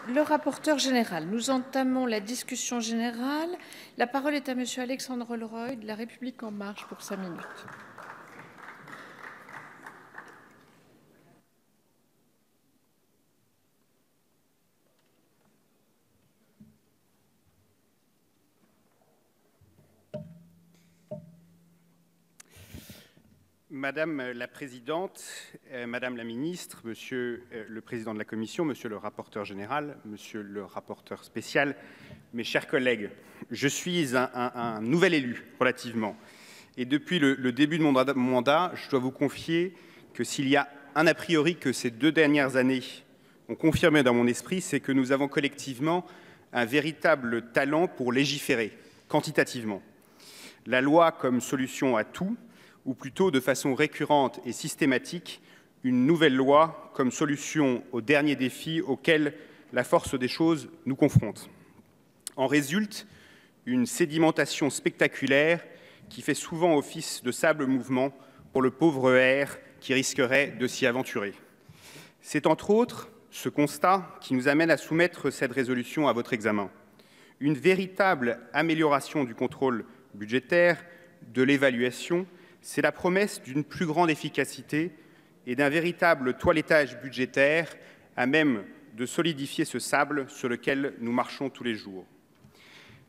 le rapporteur général. Nous entamons la discussion générale. La parole est à Monsieur Alexandre Leroy de La République En Marche pour 5 minutes. Madame la Présidente, Madame la Ministre, Monsieur le Président de la Commission, Monsieur le rapporteur général, Monsieur le rapporteur spécial, mes chers collègues, je suis un nouvel élu relativement. Et depuis le début de mon mandat, je dois vous confier que s'il y a un a priori que ces 2 dernières années ont confirmé dans mon esprit, c'est que nous avons collectivement un véritable talent pour légiférer, quantitativement. La loi comme solution à tout, ou plutôt de façon récurrente et systématique, une nouvelle loi comme solution aux derniers défis auxquels la force des choses nous confronte. En résulte une sédimentation spectaculaire qui fait souvent office de sable mouvement pour le pauvre air qui risquerait de s'y aventurer. C'est entre autres ce constat qui nous amène à soumettre cette résolution à votre examen. Une véritable amélioration du contrôle budgétaire, de l'évaluation, c'est la promesse d'une plus grande efficacité et d'un véritable toilettage budgétaire à même de solidifier ce sable sur lequel nous marchons tous les jours.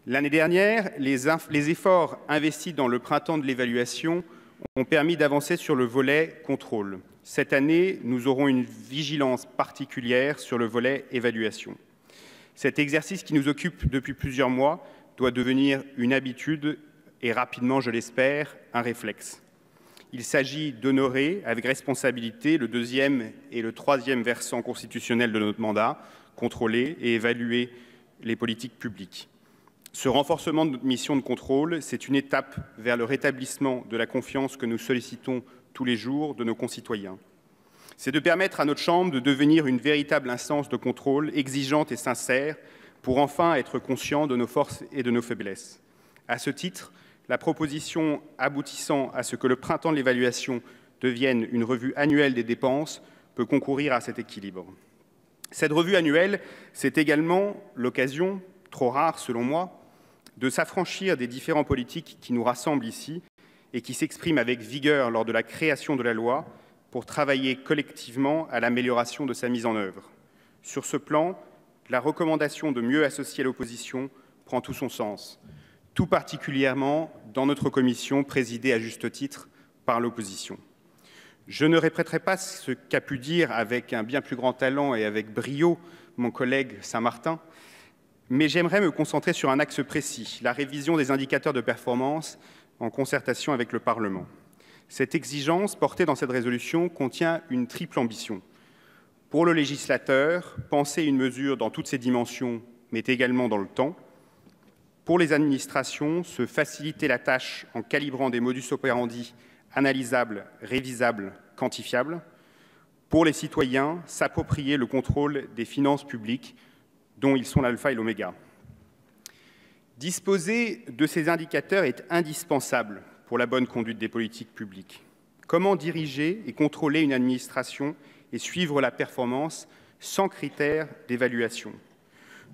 L'année dernière, les efforts investis dans le printemps de l'évaluation ont permis d'avancer sur le volet contrôle. Cette année, nous aurons une vigilance particulière sur le volet évaluation. Cet exercice qui nous occupe depuis plusieurs mois doit devenir une habitude et rapidement, je l'espère, un réflexe. Il s'agit d'honorer avec responsabilité le 2e et le 3e versant constitutionnel de notre mandat, contrôler et évaluer les politiques publiques. Ce renforcement de notre mission de contrôle, c'est une étape vers le rétablissement de la confiance que nous sollicitons tous les jours de nos concitoyens. C'est de permettre à notre Chambre de devenir une véritable instance de contrôle exigeante et sincère pour enfin être conscient de nos forces et de nos faiblesses. À ce titre, la proposition aboutissant à ce que le printemps de l'évaluation devienne une revue annuelle des dépenses peut concourir à cet équilibre. Cette revue annuelle, c'est également l'occasion, trop rare selon moi, de s'affranchir des différents politiques qui nous rassemblent ici et qui s'expriment avec vigueur lors de la création de la loi pour travailler collectivement à l'amélioration de sa mise en œuvre. Sur ce plan, la recommandation de mieux associer l'opposition prend tout son sens, tout particulièrement dans notre commission présidée à juste titre par l'opposition. Je ne répéterai pas ce qu'a pu dire avec un bien plus grand talent et avec brio mon collègue Saint-Martin, mais j'aimerais me concentrer sur un axe précis, la révision des indicateurs de performance en concertation avec le Parlement. Cette exigence portée dans cette résolution contient une triple ambition. Pour le législateur, penser une mesure dans toutes ses dimensions, mais également dans le temps. Pour les administrations, se faciliter la tâche en calibrant des modus operandi analysables, révisables, quantifiables. Pour les citoyens, s'approprier le contrôle des finances publiques dont ils sont l'alpha et l'oméga. Disposer de ces indicateurs est indispensable pour la bonne conduite des politiques publiques. Comment diriger et contrôler une administration et suivre la performance sans critères d'évaluation?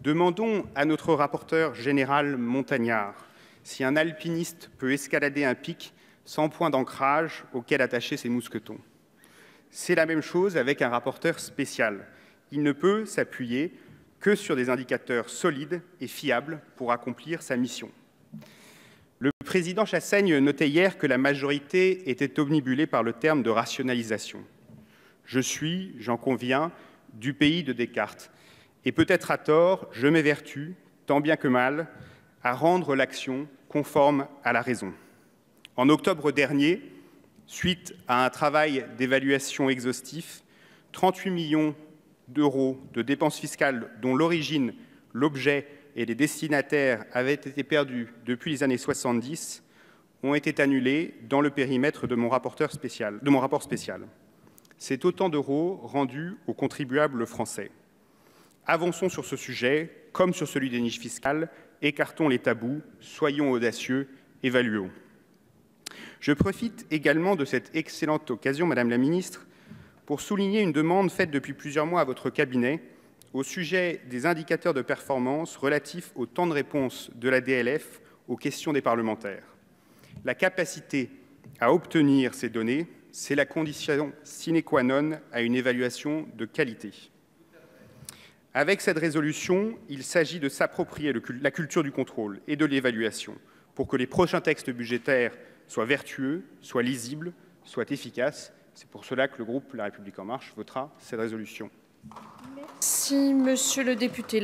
Demandons à notre rapporteur général Montagnard si un alpiniste peut escalader un pic sans point d'ancrage auquel attacher ses mousquetons. C'est la même chose avec un rapporteur spécial. Il ne peut s'appuyer que sur des indicateurs solides et fiables pour accomplir sa mission. Le président Chassaigne notait hier que la majorité était omnibulée par le terme de rationalisation. Je suis, j'en conviens, du pays de Descartes. Et peut-être à tort, je m'évertue, tant bien que mal, à rendre l'action conforme à la raison. En octobre dernier, suite à un travail d'évaluation exhaustif, 38 millions d'euros de dépenses fiscales dont l'origine, l'objet et les destinataires avaient été perdus depuis les années 70 ont été annulés dans le périmètre de mon rapport spécial. C'est autant d'euros rendus aux contribuables français. Avançons sur ce sujet, comme sur celui des niches fiscales, écartons les tabous, soyons audacieux, évaluons. Je profite également de cette excellente occasion, Madame la Ministre, pour souligner une demande faite depuis plusieurs mois à votre cabinet au sujet des indicateurs de performance relatifs au temps de réponse de la DLF aux questions des parlementaires. La capacité à obtenir ces données, c'est la condition sine qua non à une évaluation de qualité. Avec cette résolution, il s'agit de s'approprier la culture du contrôle et de l'évaluation pour que les prochains textes budgétaires soient vertueux, soient lisibles, soient efficaces. C'est pour cela que le groupe La République En Marche votera cette résolution. Merci, monsieur le député.